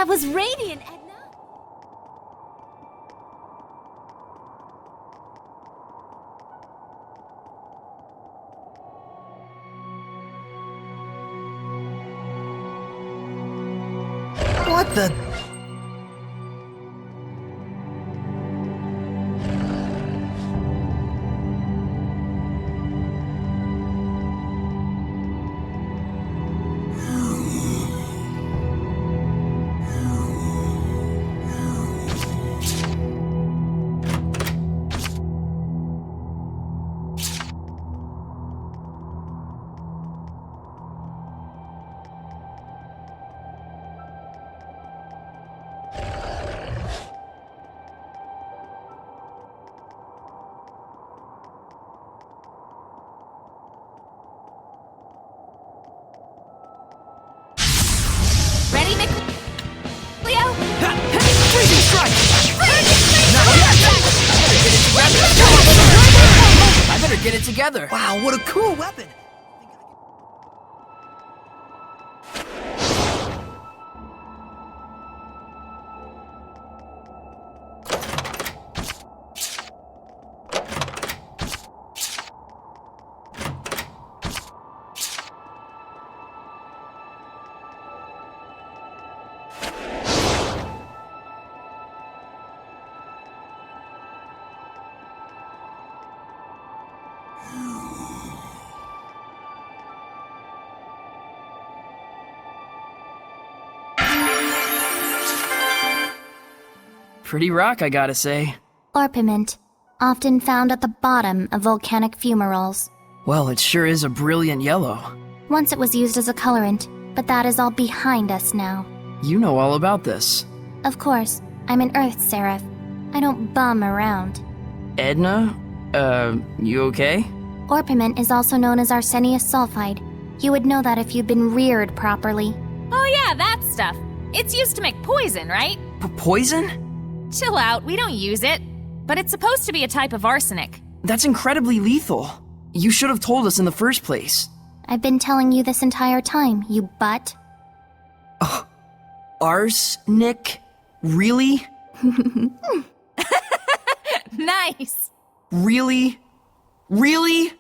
was radiant, Edna! What the... Ready, Leo? Freezing strike! I better get it together. Wow, what a cool weapon! Pretty rock, I gotta say. Orpiment, often found at the bottom of volcanic fumaroles. Well, it sure is a brilliant yellow. Once it was used as a colorant, but that is all behind us now. You know all about this. Of course, I'm an Earth Seraph. I don't bum around. Edna? You okay? Orpiment is also known as arsenious sulfide. You would know that if you'd been reared properly. Oh yeah, that stuff. It's used to make poison, right? Poison? Chill out, we don't use it. But it's supposed to be a type of arsenic. That's incredibly lethal. You should have told us in the first place. I've been telling you this entire time, you butt. Arsenic? Really? Nice! Really? Really?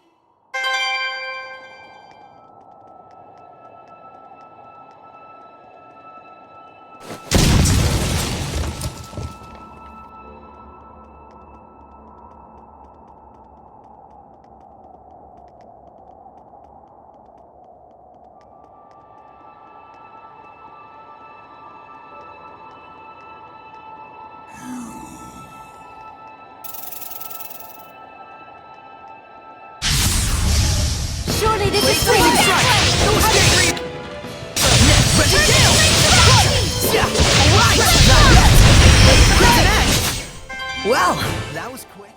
Surely this is Freezing strike! Well, that was quick.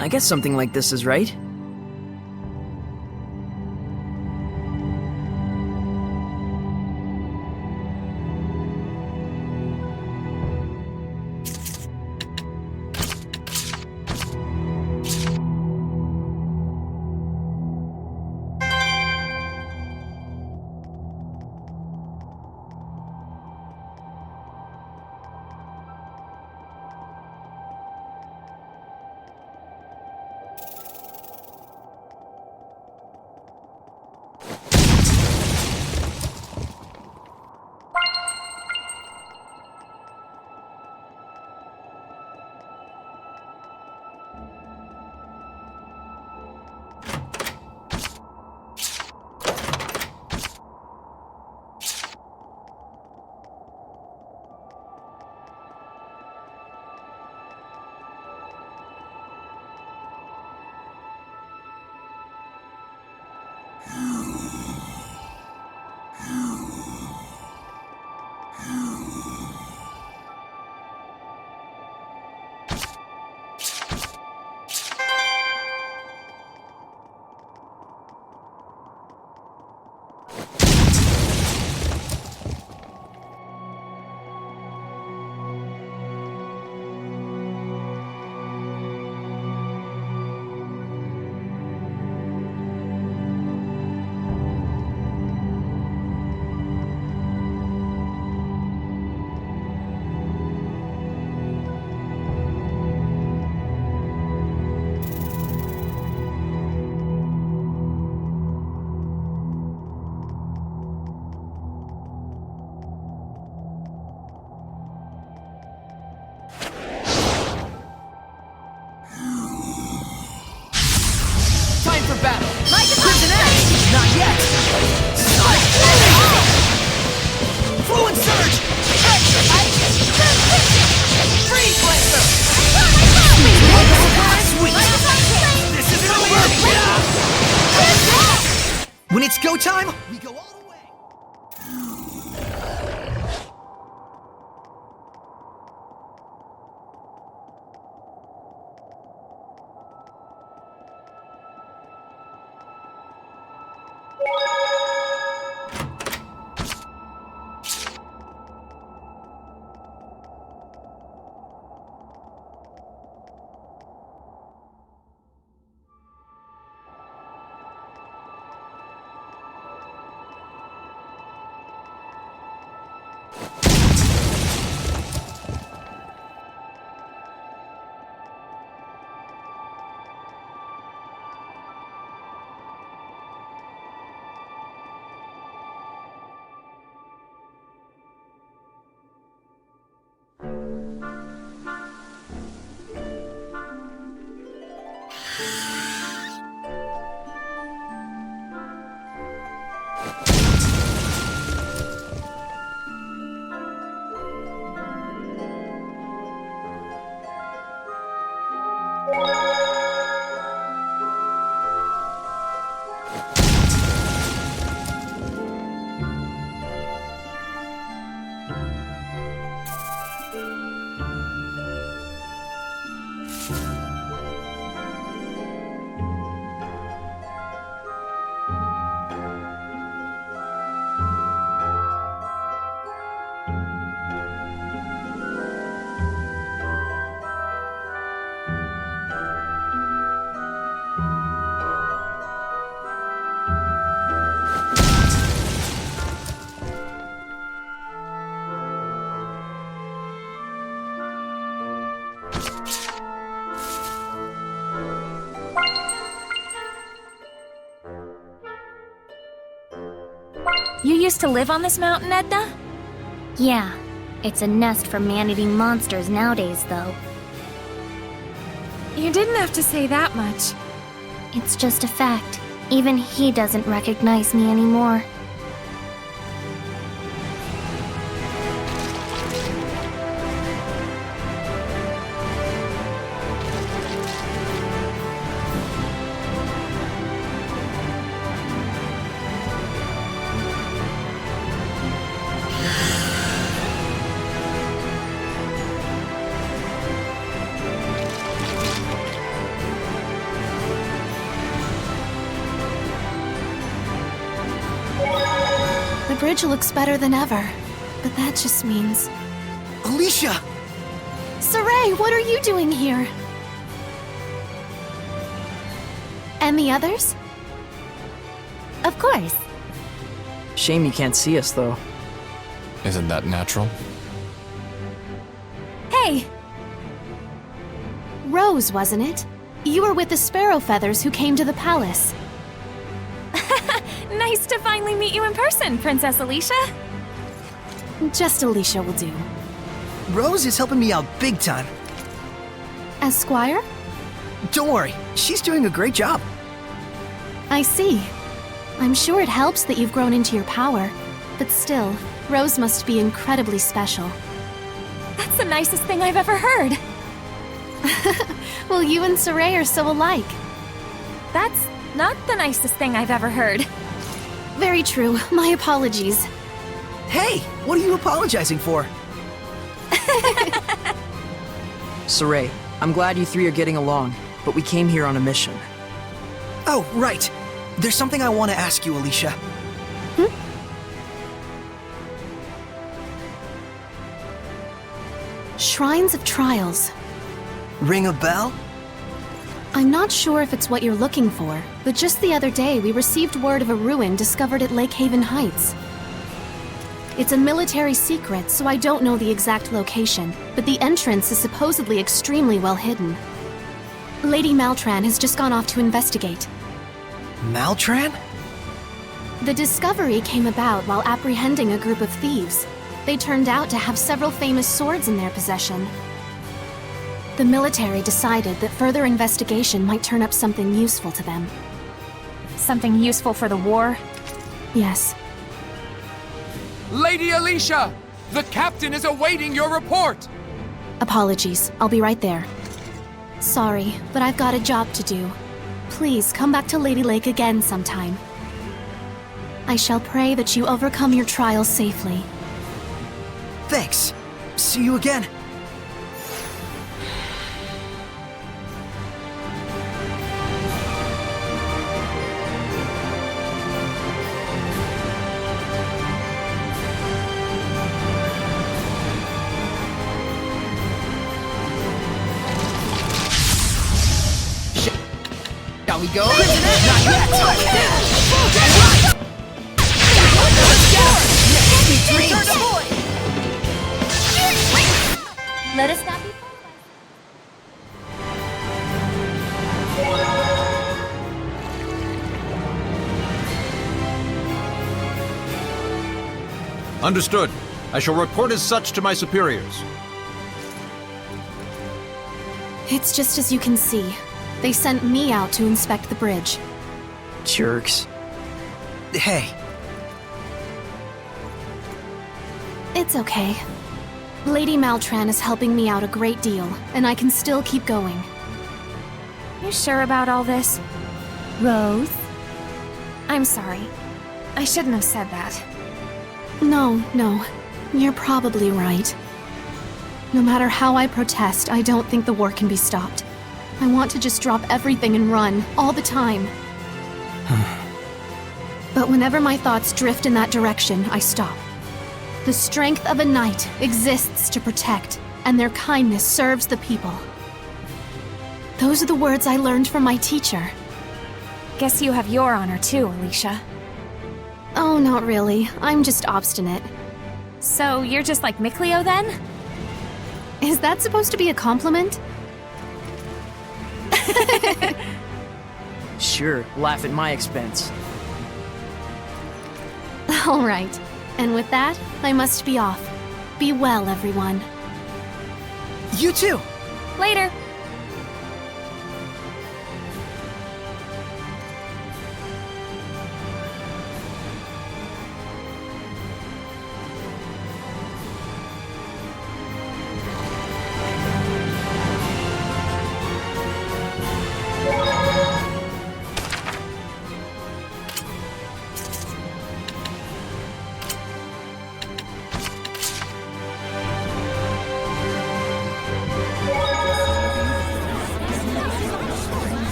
I guess something like this is right. Not yet! Fluid surge! Freeze blaster! Sweet! This isn't over! When it's go time, we go all the way! You used to live on this mountain, Edna? Yeah, it's a nest for man-eating monsters nowadays, though. You didn't have to say that much. It's just a fact. Even he doesn't recognize me anymore. The bridge looks better than ever, but that just means... Alisha! Saray, what are you doing here? And the others? Of course. Shame you can't see us, though. Isn't that natural? Hey! Rose, wasn't it? You were with the Sparrow Feathers who came to the palace. Nice to finally meet you in person, Princess Alisha. Just Alisha will do. Rose is helping me out big time. As Squire? Don't worry, she's doing a great job. I see. I'm sure it helps that you've grown into your power, but still, Rose must be incredibly special. That's the nicest thing I've ever heard. Well, you and Saray are so alike. That's not the nicest thing I've ever heard. Very true. My apologies. Hey, what are you apologizing for? Saray, I'm glad you three are getting along, but we came here on a mission. Oh, right. There's something I want to ask you, Alisha. Shrines of Trials. Ring a bell? I'm not sure if it's what you're looking for, but just the other day we received word of a ruin discovered at Lake Haven Heights. It's a military secret, so I don't know the exact location, but the entrance is supposedly extremely well hidden. Lady Maltran has just gone off to investigate. Maltran? The discovery came about while apprehending a group of thieves. They turned out to have several famous swords in their possession. The military decided that further investigation might turn up something useful to them. Something useful for the war? Yes. Lady Alisha! The captain is awaiting your report! Apologies. I'll be right there. Sorry, but I've got a job to do. Please come back to Lady Lake again sometime. I shall pray that you overcome your trials safely. Thanks. See you again. Shall we go? Let us not be fooled. Understood. I shall report as such to my superiors. It's just as you can see. They sent me out to inspect the bridge. Jerks. Hey, It's okay. Lady Maltran is helping me out a great deal, and I can still keep going. You sure about all this? Rose? I'm sorry. I shouldn't have said that. No, you're probably right. No matter how I protest, I don't think the war can be stopped. I want to just drop everything and run, all the time. But whenever my thoughts drift in that direction, I stop. The strength of a knight exists to protect, and their kindness serves the people. Those are the words I learned from my teacher. Guess you have your honor too, Alisha. Oh, not really. I'm just obstinate. So you're just like Mikleo then? Is that supposed to be a compliment? Sure, laugh at my expense. All right. And with that, I must be off. Be well, everyone. you too. Later.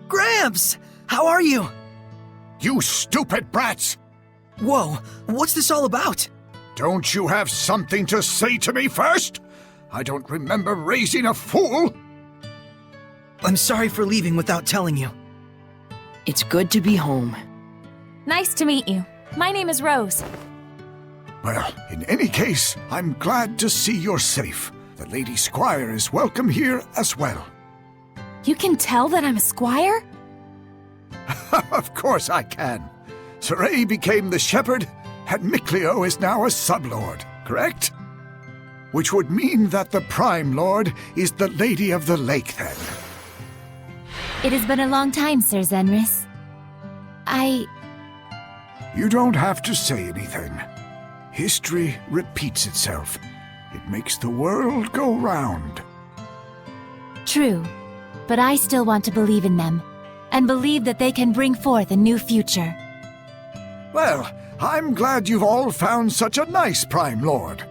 Gramps! How are you? You stupid brats! Whoa, what's this all about? Don't you have something to say to me first? I don't remember raising a fool! I'm sorry for leaving without telling you. It's good to be home. Nice to meet you. My name is Rose. Well, in any case, I'm glad to see you're safe. The Lady Squire is welcome here as well. You can tell that I'm a squire? Of course I can. Saray became the shepherd, and Mikleo is now a sublord, correct? Which would mean that the Prime Lord is the Lady of the Lake, then. It has been a long time, Sir Zenris. You don't have to say anything. History repeats itself. It makes the world go round. True, but I still want to believe in them, and believe that they can bring forth a new future. Well, I'm glad you've all found such a nice Prime Lord.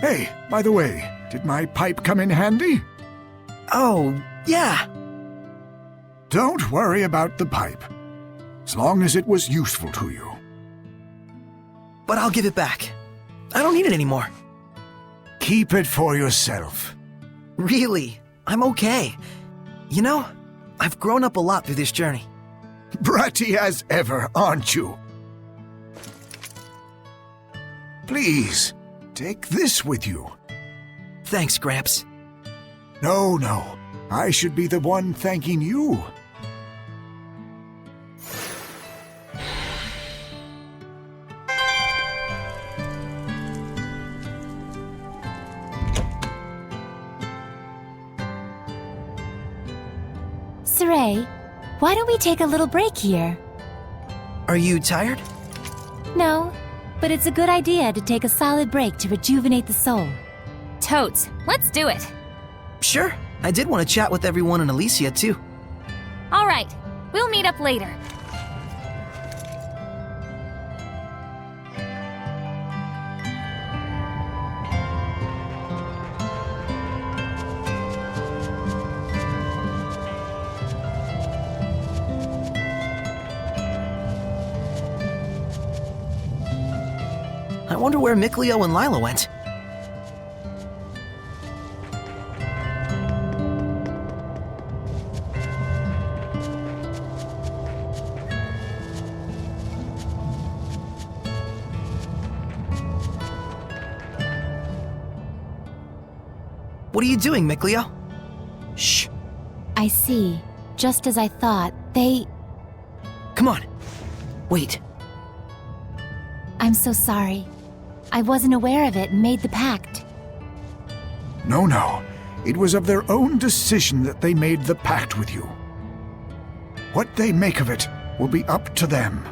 Hey, by the way, did my pipe come in handy? Oh, yeah. Don't worry about the pipe, as long as it was useful to you. But I'll give it back. I don't need it anymore. Keep it for yourself. Really, I'm okay. You know, I've grown up a lot through this journey. Bratty as ever, aren't you? Please, take this with you. Thanks, Gramps. No, no. I should be the one thanking you. Saray, why don't we take a little break here? Are you tired? No, but it's a good idea to take a solid break to rejuvenate the soul. Totes, let's do it. Sure. I did want to chat with everyone in Alisha, too. All right, we'll meet up later. I wonder where Mikleo and Lila went. What are you doing, Mikleo? Shh. I see. Just as I thought, they... Come on. Wait. I'm so sorry. I wasn't aware of it and made the pact. No, no. It was of their own decision that they made the pact with you. What they make of it will be up to them.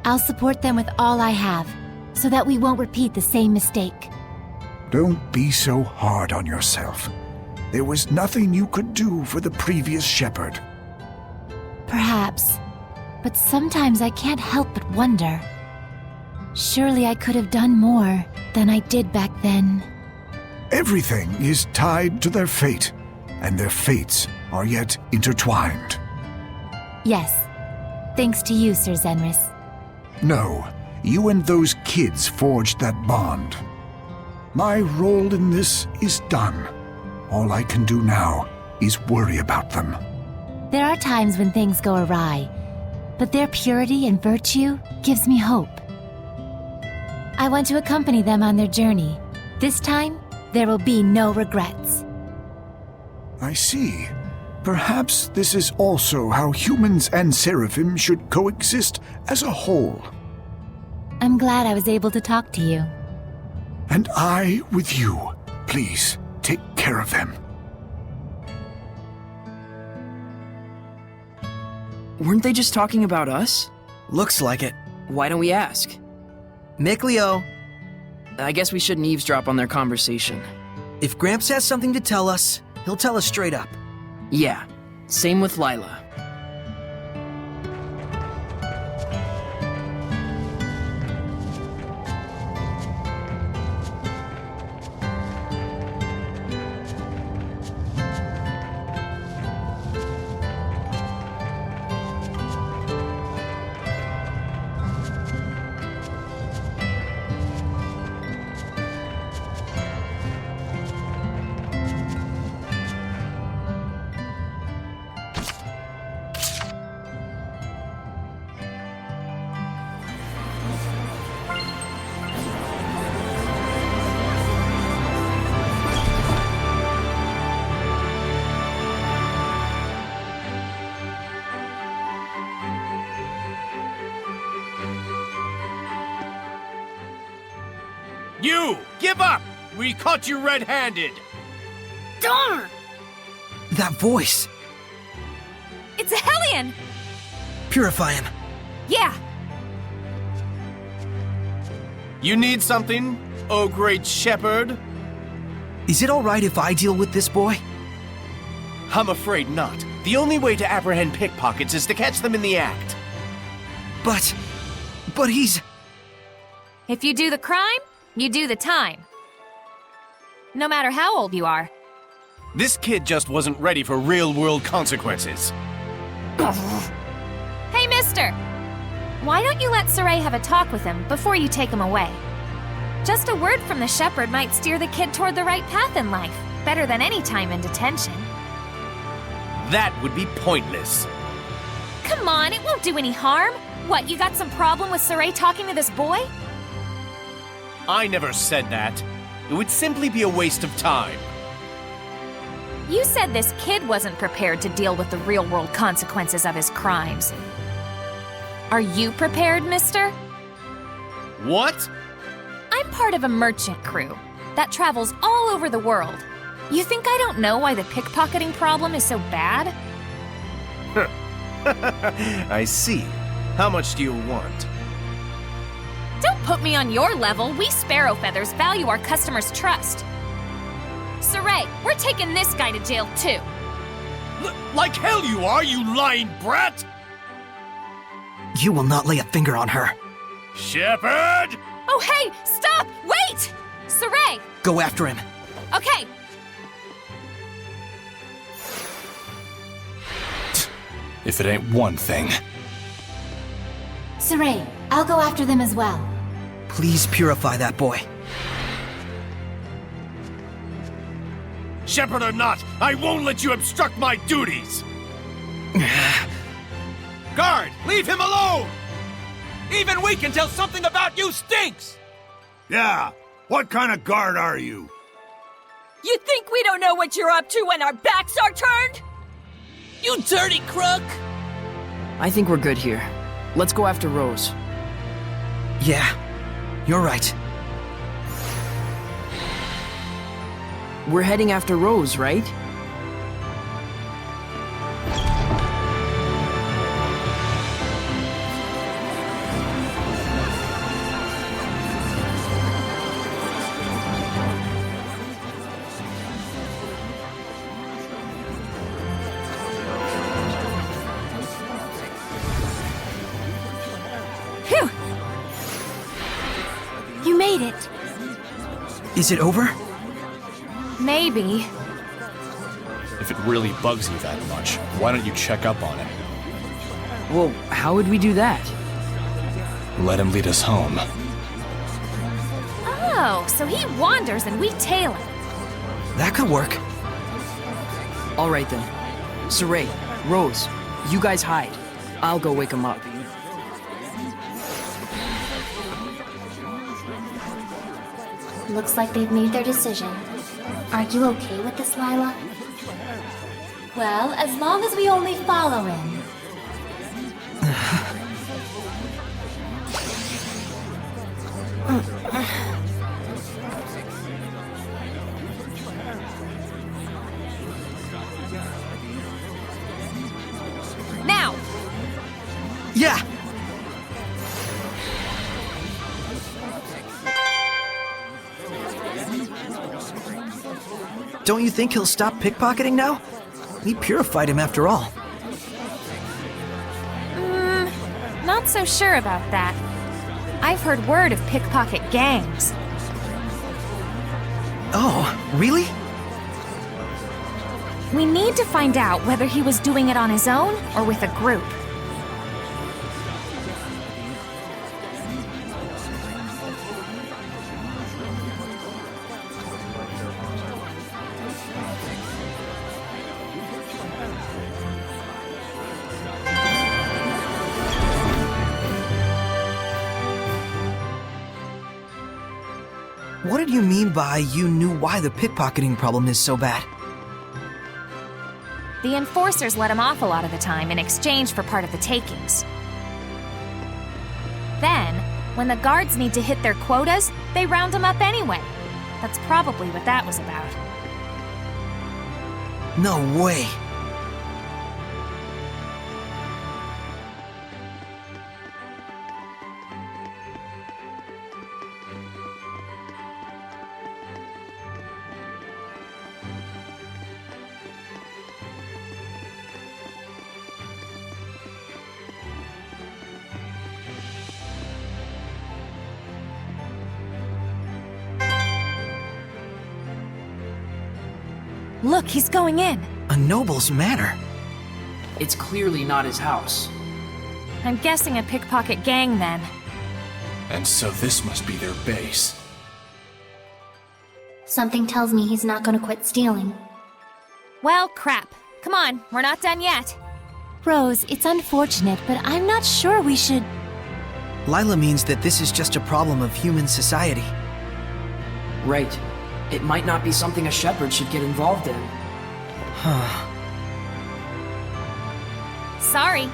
I'll support them with all I have, so that we won't repeat the same mistake. Don't be so hard on yourself. There was nothing you could do for the previous shepherd. Perhaps. But sometimes I can't help but wonder. Surely I could have done more than I did back then. Everything is tied to their fate, and their fates are yet intertwined. Yes. Thanks to you, Sir Zenris. No, you and those kids forged that bond. My role in this is done. All I can do now is worry about them. There are times when things go awry, but their purity and virtue gives me hope. I want to accompany them on their journey. This time, there will be no regrets. I see. Perhaps this is also how humans and seraphim should coexist as a whole. I'm glad I was able to talk to you. And I with you. Please, take care of them. Weren't they just talking about us? Looks like it. Why don't we ask? Mikleo, I guess we shouldn't eavesdrop on their conversation. if Gramps has something to tell us, he'll tell us straight up. Yeah, same with Lila. You! Give up! We caught you red-handed! Darn! That voice! It's a Hellion! Purify him. Yeah, You need something, oh great shepherd? Is it alright if I deal with this boy? I'm afraid not. The only way to apprehend pickpockets is to catch them in the act. But he's... if you do the crime, you do the time. No matter how old you are. This kid just wasn't ready for real-world consequences. Hey, mister! Why don't you let Saray have a talk with him before you take him away? Just a word from the shepherd might steer the kid toward the right path in life, better than any time in detention. That would be pointless. Come on, it won't do any harm. What, you got some problem with Saray talking to this boy? I never said that. It would simply be a waste of time. You said this kid wasn't prepared to deal with the real-world consequences of his crimes. Are you prepared, mister? What? I'm part of a merchant crew that travels all over the world. You think I don't know why the pickpocketing problem is so bad? I see. How much do you want? Don't put me on your level. We Sparrow Feathers value our customers' trust. Saray, we're taking this guy to jail too. Like hell you are, you lying brat! You will not lay a finger on her. Shepherd! Oh hey, stop! Wait! Saray! Go after him. Okay. If it ain't one thing. Saray, I'll go after them as well. Please purify that boy. Shepherd or not, I won't let you obstruct my duties! Guard, leave him alone! Even we can tell something about you stinks! Yeah, what kind of guard are you? You think we don't know what you're up to when our backs are turned? You dirty crook! I think we're good here. Let's go after Rose. Yeah, you're right. We're heading after Rose, right? Phew! You made it. Is it over? Maybe. If it really bugs you that much, why don't you check up on him? Well, how would we do that? Let him lead us home. Oh, so he wanders and we tail him. That could work. All right then. Saray, Rose, you guys hide. I'll go wake him up. Looks like they've made their decision. Are you okay with this, Lila? Well, as long as we only follow him. Now! Yeah! Don't you think he'll stop pickpocketing now? We purified him after all. Not so sure about that. I've heard word of pickpocket gangs. Oh, really? We need to find out whether he was doing it on his own or with a group. What did you mean by you knew why the pickpocketing problem is so bad? The enforcers let him off a lot of the time in exchange for part of the takings. Then, when the guards need to hit their quotas, they round him up anyway. That's probably what that was about. No way. Look, he's going in. A noble's manor. It's clearly not his house. I'm guessing a pickpocket gang then. And so this must be their base. Something tells me he's not gonna quit stealing. Well, crap. Come on, we're not done yet. Rose, it's unfortunate, but I'm not sure we should... Lila means that this is just a problem of human society. Right. It might not be something a shepherd should get involved in. Sorry.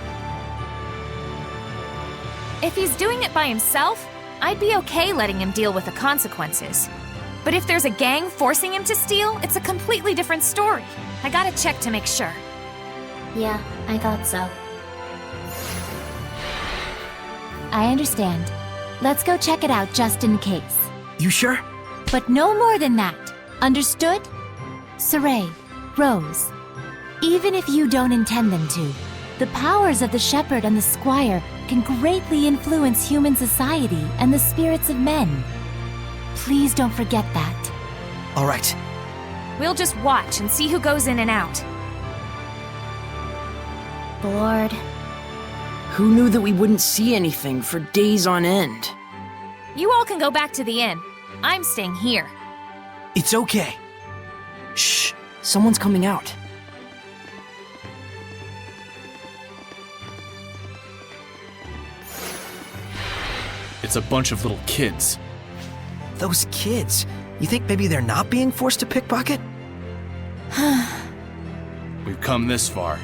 If he's doing it by himself, I'd be okay letting him deal with the consequences. But if there's a gang forcing him to steal, it's a completely different story. I gotta check to make sure. Yeah, I thought so. I understand. Let's go check it out just in case. You sure? But no more than that. Understood? Saray, Rose, even if you don't intend them to, the powers of the shepherd and the squire can greatly influence human society and the spirits of men. Please don't forget that. All right. We'll just watch and see who goes in and out. Bored. Who knew that we wouldn't see anything for days on end? You all can go back to the inn. I'm staying here. It's okay. Shh! Someone's coming out. It's a bunch of little kids. Those kids. You think maybe they're not being forced to pickpocket? We've come this far.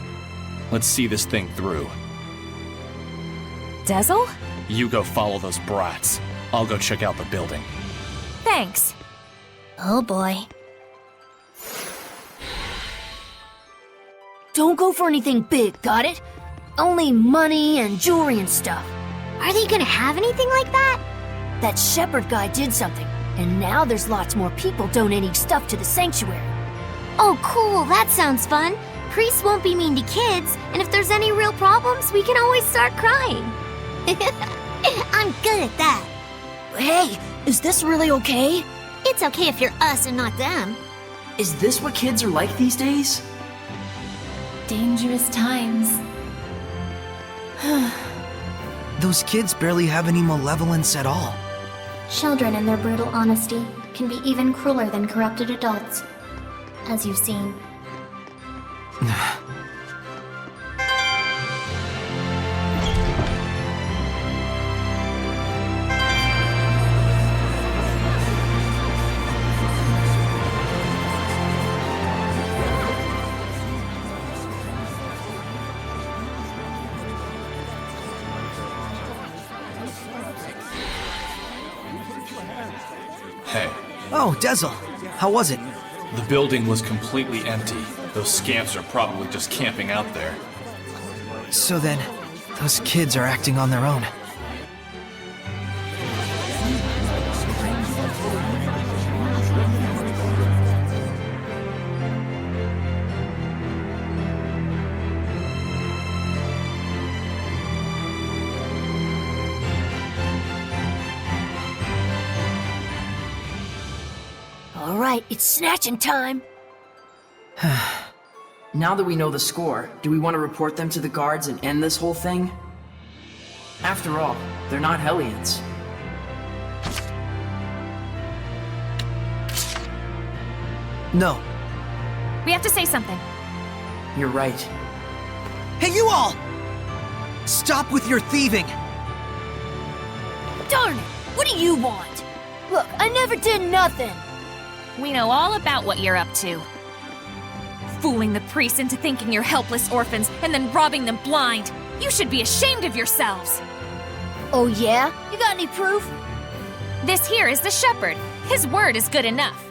Let's see this thing through. Dezel? You go follow those brats. I'll go check out the building. Thanks. Oh boy. Don't go for anything big, got it? Only money and jewelry and stuff. Are they gonna have anything like that? That shepherd guy did something, and now there's lots more people donating stuff to the sanctuary. Oh cool, that sounds fun. Priests won't be mean to kids, and if there's any real problems, we can always start crying. I'm good at that. Hey, is this really okay? It's okay if you're us and not them. Is this what kids are like these days? Dangerous times. Those kids barely have any malevolence at all. Children in their brutal honesty can be even crueler than corrupted adults, as you've seen. Hey, Oh, Dezel. How was it? the building was completely empty. Those scamps are probably just camping out there. So then, those kids are acting on their own. All right, it's snatching time. Now that we know the score, do we want to report them to the guards and end this whole thing? After all, they're not Hellions. No. We have to say something. You're right. Hey, you all! Stop with your thieving! Darn it! What do you want? Look, I never did nothing. We know all about what you're up to. Fooling the priests into thinking you're helpless orphans and then robbing them blind. You should be ashamed of yourselves. Oh yeah? You got any proof? This here is the shepherd. His word is good enough.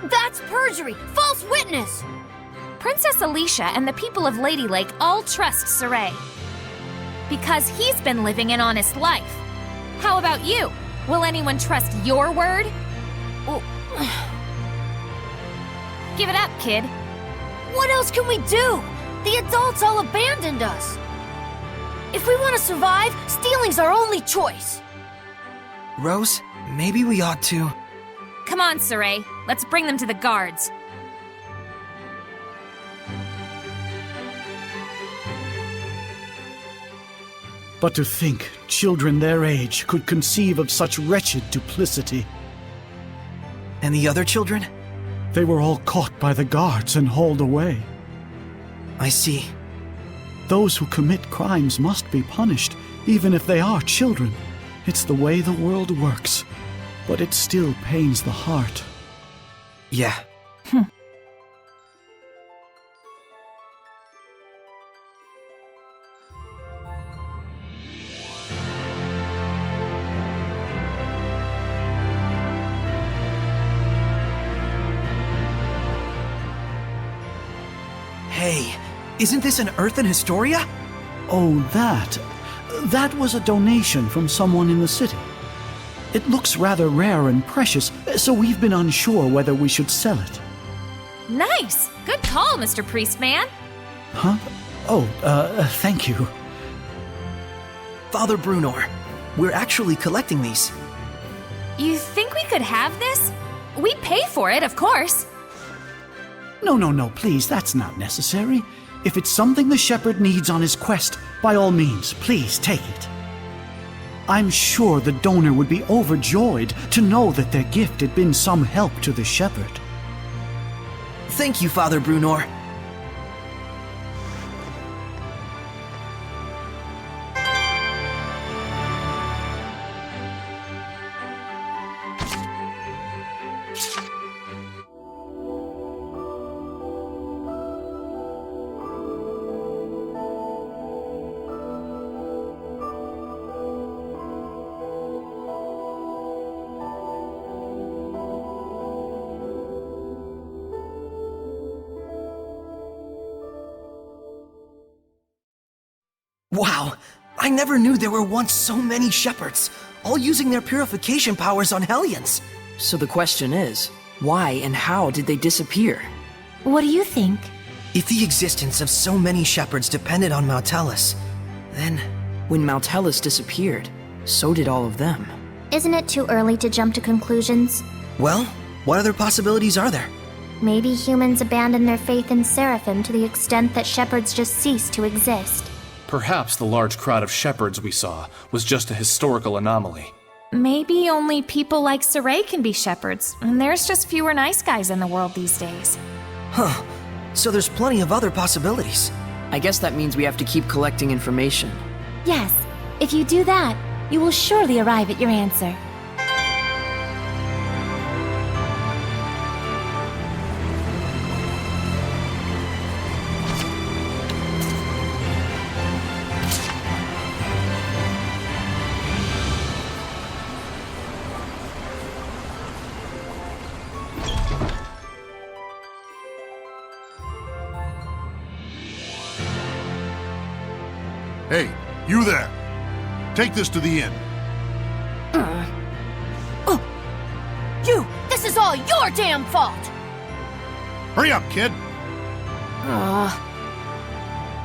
That's perjury! False witness! Princess Alisha and the people of Lady Lake all trust Saray. Because he's been living an honest life. How about you? Will anyone trust your word? Give it up, kid. What else can we do? The adults all abandoned us. If we want to survive, stealing's our only choice. Rose, maybe we ought to... Come on, Saray. Let's bring them to the guards. But to think children their age could conceive of such wretched duplicity. And the other children? They were all caught by the guards and hauled away. I see. Those who commit crimes must be punished, even if they are children. It's the way the world works, but it still pains the heart. Yeah. Hey, isn't this an Earth in Historia? Oh, that. That was a donation from someone in the city. It looks rather rare and precious, so we've been unsure whether we should sell it. Nice! Good call, Mr. Priestman. Huh? Oh, thank you. Father Brunor, we're actually collecting these. You think we could have this? We'd pay for it, of course. No, please, that's not necessary. If it's something the shepherd needs on his quest, by all means, please take it. I'm sure the donor would be overjoyed to know that their gift had been some help to the shepherd. Thank you, Father Brunor. Wow, I never knew there were once so many shepherds, all using their purification powers on Hellions. So the question is, why and how did they disappear? What do you think? If the existence of so many shepherds depended on Maltellus, then... When Maltellus disappeared, so did all of them. Isn't it too early to jump to conclusions? Well, what other possibilities are there? Maybe humans abandoned their faith in Seraphim to the extent that shepherds just ceased to exist. Perhaps the large crowd of shepherds we saw was just a historical anomaly. Maybe only people like Saray can be shepherds, and there's just fewer nice guys in the world these days. Huh. So there's plenty of other possibilities. I guess that means we have to keep collecting information. Yes, if you do that, you will surely arrive at your answer. Hey, you there! Take this to the inn. You! This is all your damn fault! Hurry up, kid!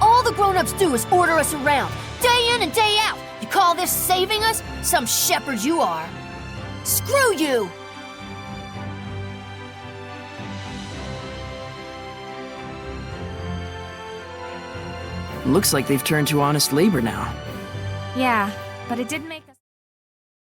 All the grown-ups do is order us around, day in and day out. You call this saving us? Some shepherd you are. Screw you! Looks like they've turned to honest labor now. Yeah, but it did make